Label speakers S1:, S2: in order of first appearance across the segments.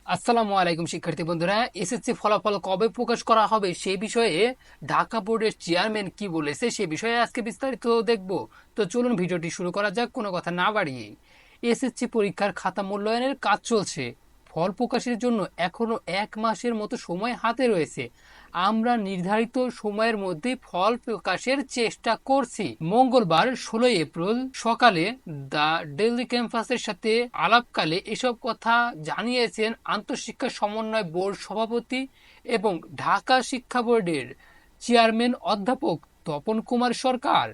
S1: আসসালামু আলাইকুম শিক্ষার্থী বন্ধুরা, এসএসসি ফলাফল কবে প্রকাশ করা হবে সেই বিষয়ে ঢাকা বোর্ডের চেয়ারম্যান কি বলেছে সে বিষয়ে আজকে বিস্তারিত দেখব। তো চলুন ভিডিওটি শুরু করা যাক কোনো কথা না বাড়িয়ে। এসএসসি পরীক্ষার খাতা মূল্যায়নের কাজ চলছে। ফল প্রকাশের জন্য এখনো 1 মাসের মতো সময় হাতে রয়েছে। আমরা নির্ধারিত সময়ের মধ্যে ফল প্রকাশের চেষ্টা করছি। মঙ্গলবার 16 এপ্রিল সকালে দ্য ডেইলি ক্যাম্পাসের সাথে আলাপকালে এসব কথা জানিয়েছেন আন্তঃশিক্ষা সমন্বয় বোর্ড সভাপতি এবং ঢাকা শিক্ষা বোর্ডের চেয়ারম্যান অধ্যাপক তপন কুমার সরকার।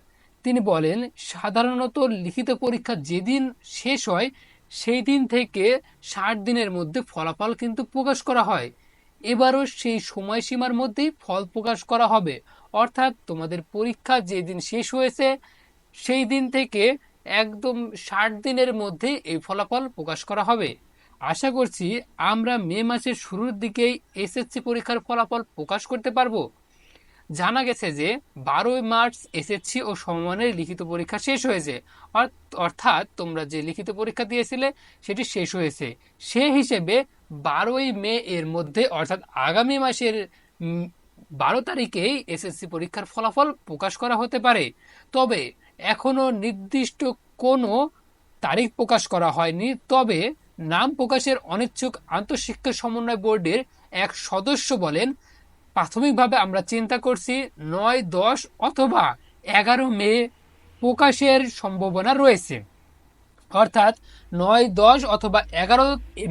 S1: তিনি বলেন, সাধারণত লিখিত পরীক্ষা যেদিন শেষ হয় সেই দিন থেকে 60 দিনের মধ্যে ফলাফল কিন্তু প্রকাশ করা হয়। এবারও সেই সময়সীমার মধ্যেই ফল প্রকাশ করা হবে, অর্থাৎ তোমাদের পরীক্ষা যেদিন শেষ হয়েছে সেই দিন থেকে একদম 60 দিনের মধ্যে এই ফলাফল প্রকাশ করা হবে। আশা করছি আমরা মে মাসের শুরুর দিকেই এসএসসি পরীক্ষার ফলাফল প্রকাশ করতে পারবো। জানা গেছে যে 12 মার্চ এসএসসি ও সমমানের লিখিত পরীক্ষা শেষ হয়েছে। অর্থাৎ তোমরা যে লিখিত পরীক্ষা দিয়েছিলে সেটি শেষ হয়েছে। সে হিসেবে 12ই মে এর মধ্যে অর্থাৎ আগামী মাসের 12 তারিখেই এসএসসি পরীক্ষার ফলাফল প্রকাশ করা হতে পারে। তবে এখনো নির্দিষ্ট কোনো তারিখ প্রকাশ করা হয়নি। তবে নাম প্রকাশের অনিচ্ছুক আন্তঃশিক্ষা সমন্বয় বোর্ডের এক সদস্য বলেন, প্রাথমিকভাবে আমরা চিন্তা করছি 9, 10 অথবা 11 মে প্রকাশের সম্ভাবনা রয়েছে। অর্থাৎ 9, 10 অথবা 11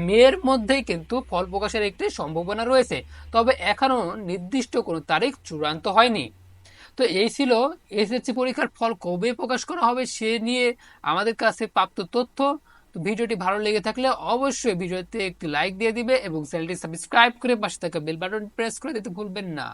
S1: মের মধ্যেই কিন্তু ফল প্রকাশের একটি সম্ভাবনা রয়েছে। তবে এখনো নির্দিষ্ট কোনো তারিখ চূড়ান্ত হয়নি। তো এই ছিল এসএসসি পরীক্ষার ফল কবে প্রকাশ করা হবে সে নিয়ে আমাদের কাছে প্রাপ্ত তথ্য। তো ভিডিওটি ভালো লেগে থাকলে অবশ্যই ভিডিওতে একটি লাইক দিয়ে দিবে এবং চ্যানেলটি সাবস্ক্রাইব করে পাশে থাকা বেল বাটন প্রেস করে দিতে ভুলবেন না।